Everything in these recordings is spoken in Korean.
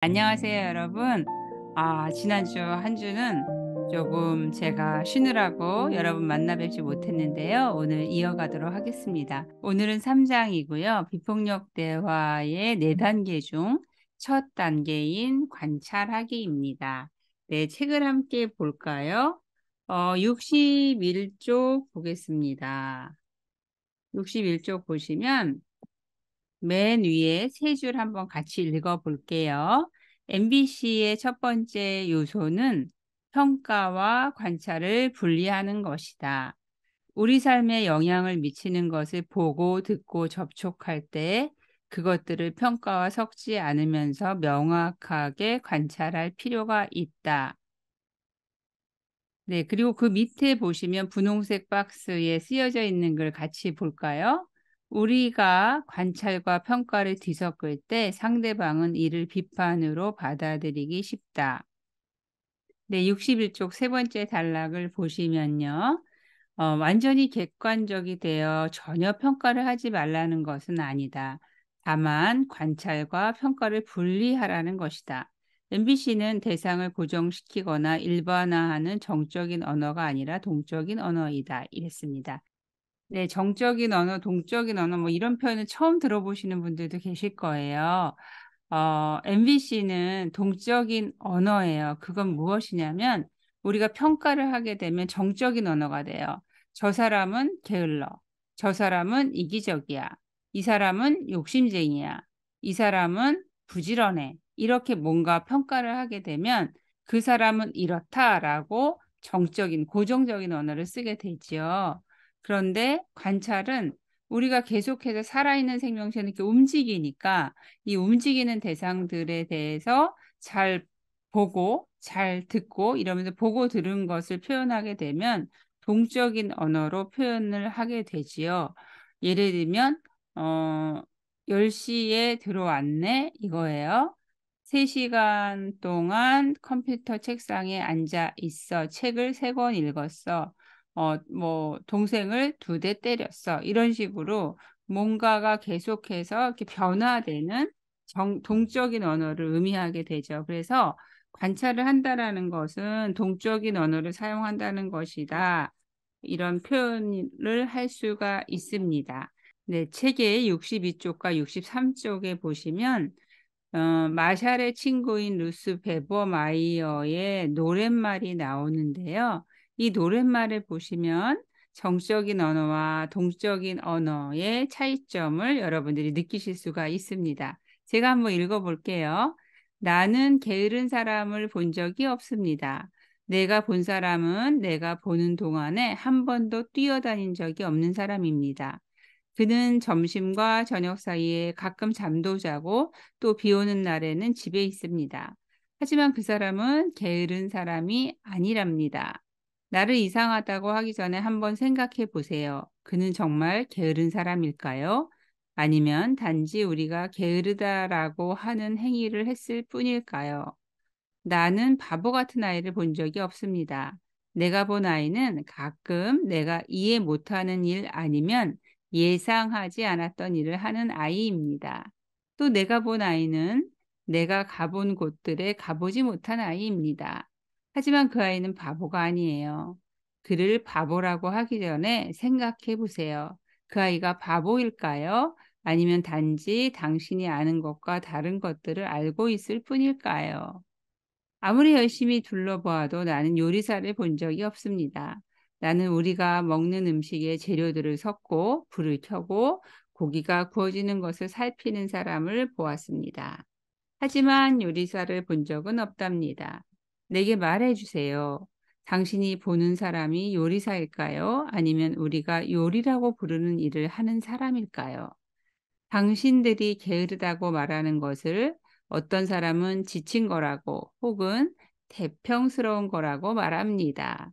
안녕하세요, 여러분. 지난주 한 주는 조금 제가 쉬느라고 여러분 만나 뵙지 못했는데요. 오늘 이어가도록 하겠습니다. 오늘은 3장이고요. 비폭력 대화의 4단계 중 첫 단계인 관찰하기입니다. 네, 책을 함께 볼까요? 61쪽 보겠습니다. 61쪽 보시면 맨 위에 세 줄 한번 같이 읽어볼게요. MBC의 첫 번째 요소는 평가와 관찰을 분리하는 것이다. 우리 삶에 영향을 미치는 것을 보고 듣고 접촉할 때 그것들을 평가와 섞지 않으면서 명확하게 관찰할 필요가 있다. 네, 그리고 그 밑에 보시면 분홍색 박스에 쓰여져 있는 걸 같이 볼까요? 우리가 관찰과 평가를 뒤섞을 때 상대방은 이를 비판으로 받아들이기 쉽다. 네, 61쪽 세 번째 단락을 보시면요. 완전히 객관적이 되어 전혀 평가를 하지 말라는 것은 아니다. 다만 관찰과 평가를 분리하라는 것이다. MBC는 대상을 고정시키거나 일반화하는 정적인 언어가 아니라 동적인 언어이다. 이랬습니다. 네, 정적인 언어, 동적인 언어, 뭐 이런 표현을 처음 들어보시는 분들도 계실 거예요. MBC는 동적인 언어예요. 그건 무엇이냐면 우리가 평가를 하게 되면 정적인 언어가 돼요. 저 사람은 게을러. 저 사람은 이기적이야. 이 사람은 욕심쟁이야. 이 사람은 부지런해. 이렇게 뭔가 평가를 하게 되면 그 사람은 이렇다라고 정적인, 고정적인 언어를 쓰게 되지요. 그런데 관찰은 우리가 계속해서 살아있는 생명체는 이렇게 움직이니까 이 움직이는 대상들에 대해서 잘 보고 잘 듣고 이러면서 보고 들은 것을 표현하게 되면 동적인 언어로 표현을 하게 되지요. 예를 들면 10시에 들어왔네 이거예요. 3시간 동안 컴퓨터 책상에 앉아 있어. 책을 3권 읽었어. 뭐 동생을 2대 때렸어. 이런 식으로 뭔가가 계속해서 이렇게 변화되는 동적인 언어를 의미하게 되죠. 그래서 관찰을 한다라는 것은 동적인 언어를 사용한다는 것이다. 이런 표현을 할 수가 있습니다. 네, 책의 62쪽과 63쪽에 보시면 마샬의 친구인 루스 베버마이어의 노랫말이 나오는데요. 이 노랫말을 보시면 정적인 언어와 동적인 언어의 차이점을 여러분들이 느끼실 수가 있습니다. 제가 한번 읽어볼게요. 나는 게으른 사람을 본 적이 없습니다. 내가 본 사람은 내가 보는 동안에 한 번도 뛰어다닌 적이 없는 사람입니다. 그는 점심과 저녁 사이에 가끔 잠도 자고 또 비 오는 날에는 집에 있습니다. 하지만 그 사람은 게으른 사람이 아니랍니다. 나를 이상하다고 하기 전에 한번 생각해 보세요. 그는 정말 게으른 사람일까요? 아니면 단지 우리가 게으르다라고 하는 행위를 했을 뿐일까요? 나는 바보 같은 아이를 본 적이 없습니다. 내가 본 아이는 가끔 내가 이해 못하는 일 아니면 예상하지 않았던 일을 하는 아이입니다. 또 내가 본 아이는 내가 가본 곳들에 가보지 못한 아이입니다. 하지만 그 아이는 바보가 아니에요. 그를 바보라고 하기 전에 생각해 보세요. 그 아이가 바보일까요? 아니면 단지 당신이 아는 것과 다른 것들을 알고 있을 뿐일까요? 아무리 열심히 둘러보아도 나는 요리사를 본 적이 없습니다. 나는 우리가 먹는 음식에 재료들을 섞고 불을 켜고 고기가 구워지는 것을 살피는 사람을 보았습니다. 하지만 요리사를 본 적은 없답니다. 내게 말해 주세요. 당신이 보는 사람이 요리사일까요? 아니면 우리가 요리라고 부르는 일을 하는 사람일까요? 당신들이 게으르다고 말하는 것을 어떤 사람은 지친 거라고 혹은 대평스러운 거라고 말합니다.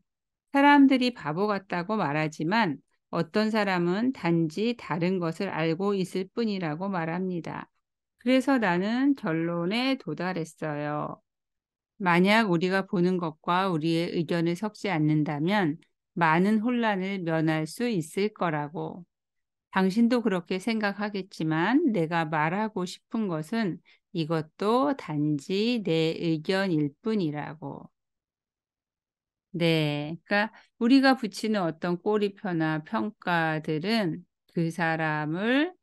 사람들이 바보 같다고 말하지만 어떤 사람은 단지 다른 것을 알고 있을 뿐이라고 말합니다. 그래서 나는 결론에 도달했어요. 만약 우리가 보는 것과 우리의 의견을 섞지 않는다면 많은 혼란을 면할 수 있을 거라고. 당신도 그렇게 생각하겠지만 내가 말하고 싶은 것은 이것도 단지 내 의견일 뿐이라고. 네. 그러니까 우리가 붙이는 어떤 꼬리표나 평가들은 그 사람을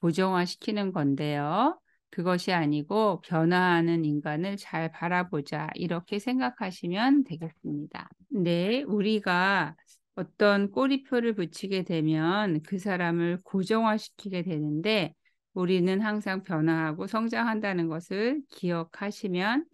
고정화시키는 건데요. 그것이 아니고 '변화하는 인간을 잘 바라보자.' 이렇게 생각하시면 되겠습니다. 네. 우리가 어떤 꼬리표를 붙이게 되면 그 사람을 고정화시키게 되는데 우리는 항상 변화하고 성장한다는 것을 기억하시면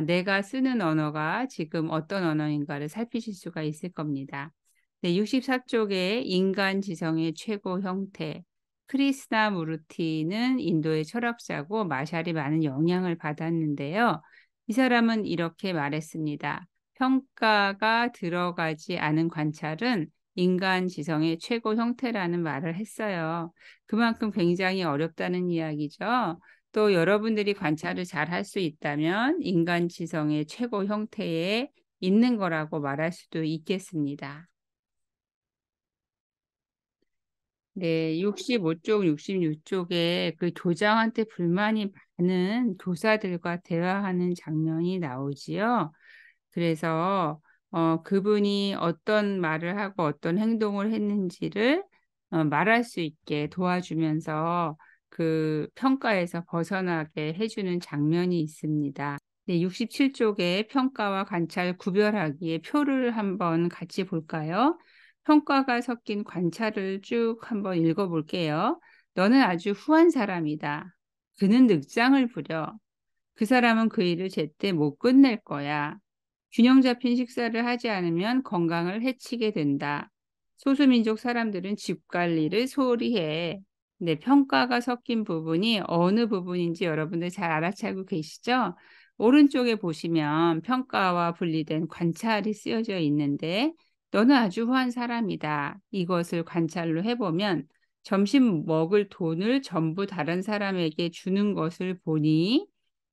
내가 쓰는 언어가 지금 어떤 언어인가를 살피실 수가 있을 겁니다. 네. 64쪽에 인간 지성의 최고 형태 크리스나무르티는 인도의 철학자고 마샬이 많은 영향을 받았는데요. 이 사람은 이렇게 말했습니다. 평가가 들어가지 않은 관찰은 인간 지성의 최고 형태라는 말을 했어요. 그만큼 굉장히 어렵다는 이야기죠. 또 여러분들이 관찰을 잘 할 수 있다면 인간 지성의 최고 형태에 있는 거라고 말할 수도 있겠습니다. 네. 65쪽, 66쪽에 그 교장한테 불만이 많은 교사들과 대화하는 장면이 나오지요. 그래서 그분이 어떤 말을 하고 어떤 행동을 했는지를 말할 수 있게 도와주면서 그 평가에서 벗어나게 해 주는 장면이 있습니다. 네. 67쪽에 평가와 관찰 구별하기의 표를 한번 같이 볼까요? 평가가 섞인 관찰을 쭉 한번 읽어 볼게요. "너는 아주 후한 사람이다. 그는 늑장을 부려. 그 사람은 그 일을 제때 못 끝낼 거야. 균형 잡힌 식사를 하지 않으면 건강을 해치게 된다. 소수민족 사람들은 집 관리를 소홀히 해." 네, 평가가 섞인 부분이 어느 부분인지 여러분들 잘 알아차리고 계시죠? 오른쪽에 보시면 평가와 분리된 관찰이 쓰여져 있는데 "너는 아주 후한 사람이다." 이것을 관찰로 해보면 점심 먹을 돈을 전부 다른 사람에게 주는 것을 보니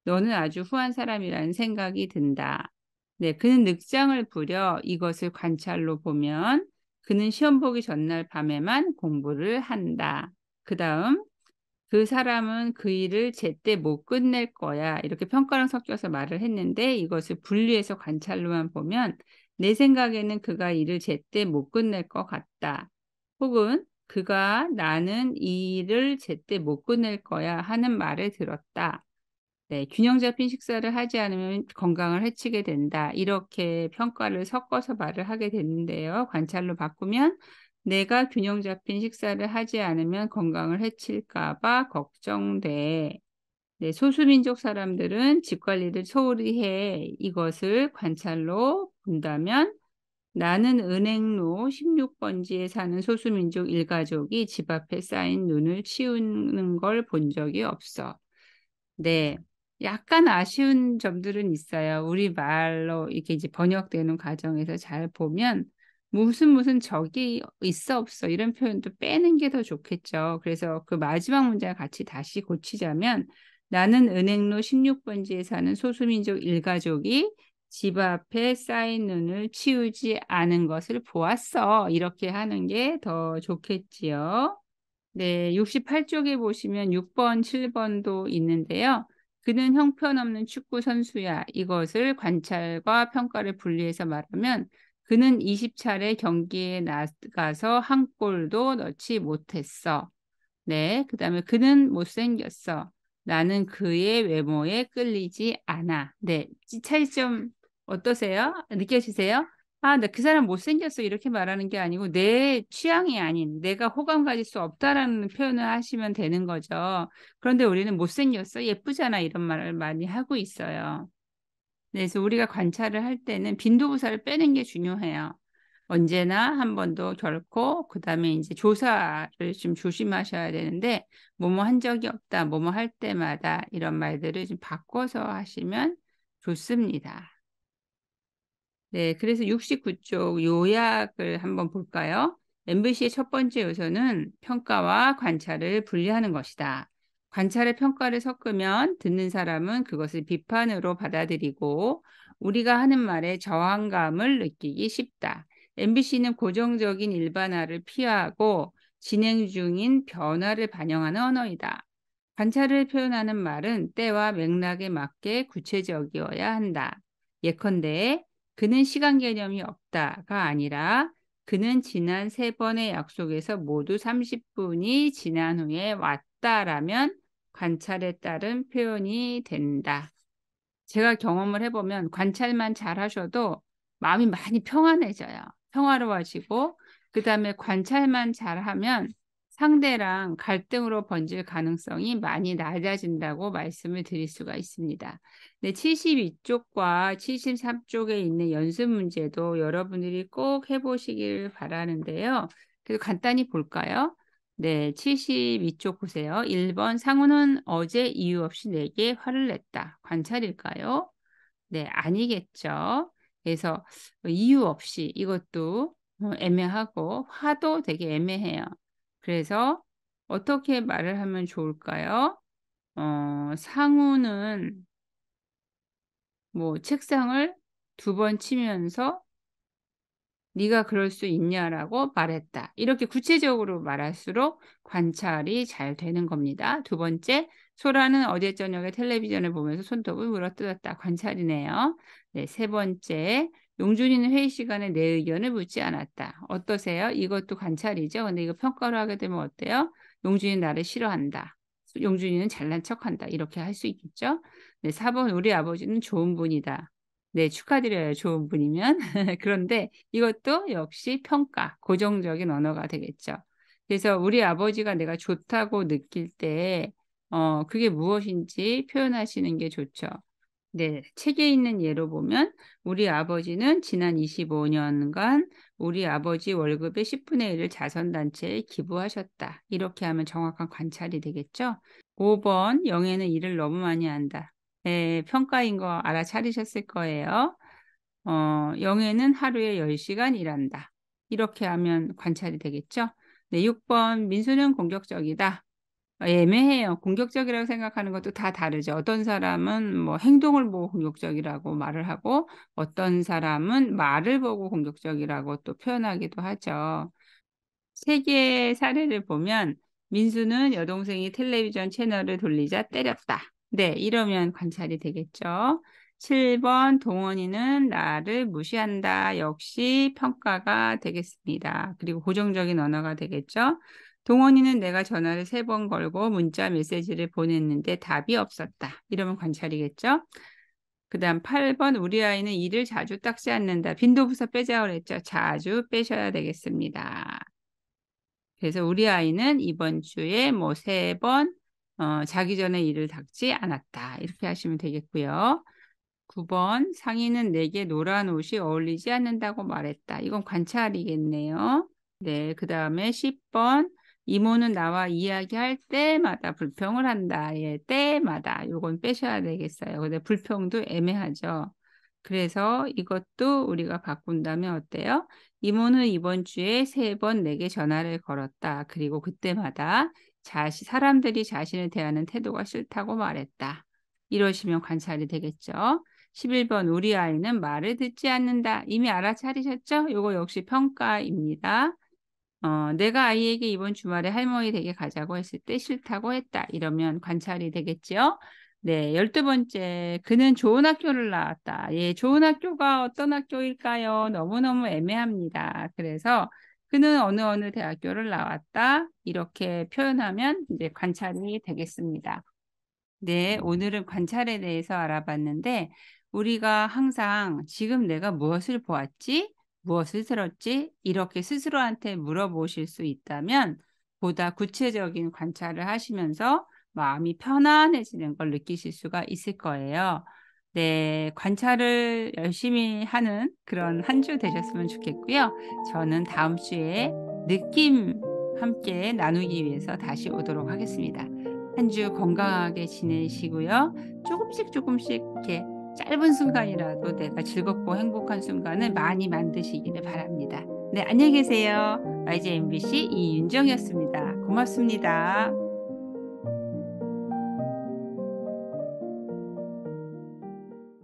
"너는 아주 후한 사람이라는 생각이 든다." 네, "그는 늑장을 부려." 이것을 관찰로 보면 "그는 시험 보기 전날 밤에만 공부를 한다." 그다음 "그 사람은 그 일을 제때 못 끝낼 거야." 이렇게 평가랑 섞여서 말을 했는데 이것을 분리해서 관찰로만 보면 "내 생각에는 그가 일을 제때 못 끝낼 것 같다." 혹은 "그가 나는 이 일을 제때 못 끝낼 거야." 하는 말을 들었다. 네. "균형 잡힌 식사를 하지 않으면 건강을 해치게 된다." 이렇게 평가를 섞어서 말을 하게 되는데요. 관찰로 바꾸면 "내가 균형 잡힌 식사를 하지 않으면 건강을 해칠까 봐 걱정돼." 네. "소수민족 사람들은 집 관리를 소홀히 해." 이것을 관찰로 본다면 "나는 은행로 16번지에 사는 소수민족 일가족이 집 앞에 쌓인 눈을 치우는 걸 본 적이 없어." 네. 약간 아쉬운 점들은 있어요. 우리말로 이렇게 이제 번역되는 과정에서 잘 보면 무슨 적이 있어 없어 이런 표현도 빼는 게 더 좋겠죠. 그래서 그 마지막 문장을 같이 다시 고치자면 "나는 은행로 16번지에 사는 소수민족 일가족이 집 앞에 쌓인 눈을 치우지 않은 것을 보았어." 이렇게 하는 게 더 좋겠지요. 네. 68쪽에 보시면 6 번, 7 번도 있는데요. "그는 형편없는 축구 선수야." 이것을 관찰과 평가를 분리해서 말하면 "그는 20 차례 경기에 나가서 한 골도 넣지 못했어." 네. 그다음에 "그는 못생겼어. 나는 그의 외모에 끌리지 않아." 네. 차이점 어떠세요? 느껴지세요? 나 그 사람 못생겼어." 이렇게 말하는 게 아니고 내 취향이 아닌 '내가 호감 가질 수 없다.'라는 표현을 하시면 되는 거죠. 그런데 우리는 "못생겼어. 예쁘잖아." 이런 말을 많이 하고 있어요. 네, 그래서 우리가 관찰을 할 때는 빈도부사를 빼는 게 중요해요. 언제나 한 번도 결코 그다음에 인제 조사를 좀 조심하셔야 되는데 "뭐뭐 한 적이 없다. 뭐뭐 할 때마다." 이런 말들을 좀 바꿔서 하시면 좋습니다. 네. 그래서 69쪽 요약을 한번 볼까요? MBC의 첫 번째 요소는 평가와 관찰을 분리하는 것이다. 관찰에 평가를 섞으면 듣는 사람은 그것을 비판으로 받아들이고 우리가 하는 말에 저항감을 느끼기 쉽다. MBC는 고정적인 일반화를 피하고 진행 중인 변화를 반영하는 언어이다. 관찰을 표현하는 말은 때와 맥락에 맞게 구체적이어야 한다. 예컨대 그는 시간 개념이 없다가 아니라 그는 지난 3번의 약속에서 모두 30분이 지난 후에 왔다라면 관찰에 따른 표현이 된다. 제가 경험을 해보면 관찰만 잘 하셔도 마음이 많이 평안해져요. 평화로워지고, 그 다음에 관찰만 잘하면 상대랑 갈등으로 번질 가능성이 많이 낮아진다고 말씀을 드릴 수가 있습니다. 네, 72쪽과 73쪽에 있는 연습 문제도 여러분들이 꼭 해보시길 바라는데요. 그래서 간단히 볼까요? 네, 72쪽 보세요. 1번 상우는 어제 이유 없이 내게 화를 냈다. 관찰일까요? 네, 아니겠죠. 그래서 이유 없이 이것도 애매하고 화도 되게 애매해요. 그래서 어떻게 말을 하면 좋을까요? 상우는 뭐 책상을 2번 치면서 네가 그럴 수 있냐라고 말했다. 이렇게 구체적으로 말할수록 관찰이 잘 되는 겁니다. 2번째, 소라는 어제 저녁에 텔레비전을 보면서 손톱을 물어뜯었다. 관찰이네요. 네, 3번째, 용준이는 회의 시간에 내 의견을 묻지 않았다. 어떠세요? 이것도 관찰이죠. 근데 이거 평가를 하게 되면 어때요? 용준이는 나를 싫어한다. 용준이는 잘난 척한다. 이렇게 할 수 있겠죠. 네, 4번, 우리 아버지는 좋은 분이다. 네, 축하드려요. 좋은 분이면. 그런데 이것도 역시 평가, 고정적인 언어가 되겠죠. 그래서 우리 아버지가 내가 좋다고 느낄 때, 그게 무엇인지 표현하시는 게 좋죠. 네, 책에 있는 예로 보면 우리 아버지는 지난 25년간 우리 아버지 월급의 10분의 1을 자선단체에 기부하셨다. 이렇게 하면 정확한 관찰이 되겠죠. 5번, 영애는 일을 너무 많이 한다. 네, 평가인 거 알아차리셨을 거예요. 영애는 하루에 10시간 일한다. 이렇게 하면 관찰이 되겠죠. 네, 6번, 민수는 공격적이다. 애매해요. 공격적이라고 생각하는 것도 다 다르죠. 어떤 사람은 뭐 행동을 보고 공격적이라고 말을 하고 어떤 사람은 말을 보고 공격적이라고 또 표현하기도 하죠. 세 개의 사례를 보면 민수는 여동생이 텔레비전 채널을 돌리자 때렸다. 네, 이러면 관찰이 되겠죠. 7번 동원이는 나를 무시한다. 역시 평가가 되겠습니다. 그리고 고정적인 언어가 되겠죠. 동원이는 내가 전화를 3번 걸고 문자 메시지를 보냈는데 답이 없었다. 이러면 관찰이겠죠. 그 다음 8번 우리 아이는 이를 자주 닦지 않는다. 빈도부서 빼자고 그랬죠. 자주 빼셔야 되겠습니다. 그래서 우리 아이는 이번 주에 뭐 3번 자기 전에 이를 닦지 않았다. 이렇게 하시면 되겠고요. 9번 상의는 내게 노란 옷이 어울리지 않는다고 말했다. 이건 관찰이겠네요. 네, 그 다음에 10번 이모는 나와 이야기할 때마다 불평을 한다. 예, 때마다 요건 빼셔야 되겠어요. 근데 불평도 애매하죠. 그래서 이것도 우리가 바꾼다면 어때요? 이모는 이번 주에 3번 내게 전화를 걸었다. 그리고 그때마다 사람들이 자신을 대하는 태도가 싫다고 말했다. 이러시면 관찰이 되겠죠. 11번 우리 아이는 말을 듣지 않는다. 이미 알아차리셨죠? 이거 역시 평가입니다. 내가 아이에게 이번 주말에 할머니 댁에 가자고 했을 때 싫다고 했다. 이러면 관찰이 되겠죠? 네, 12번째. 그는 좋은 학교를 나왔다. 예, 좋은 학교가 어떤 학교일까요? 너무너무 애매합니다. 그래서 그는 어느 대학교를 나왔다. 이렇게 표현하면 이제 관찰이 되겠습니다. 네, 오늘은 관찰에 대해서 알아봤는데 우리가 항상 지금 내가 무엇을 보았지? 무엇을 들었지? 이렇게 스스로한테 물어보실 수 있다면 보다 구체적인 관찰을 하시면서 마음이 편안해지는 걸 느끼실 수가 있을 거예요. 네, 관찰을 열심히 하는 그런 한 주 되셨으면 좋겠고요. 저는 다음 주에 느낌 함께 나누기 위해서 다시 오도록 하겠습니다. 한 주 건강하게 지내시고요. 조금씩 이렇게 짧은 순간이라도 내가 즐겁고 행복한 순간을 많이 만드시기를 바랍니다. 네, 안녕히 계세요. YJ MBC 이윤정이었습니다. 고맙습니다.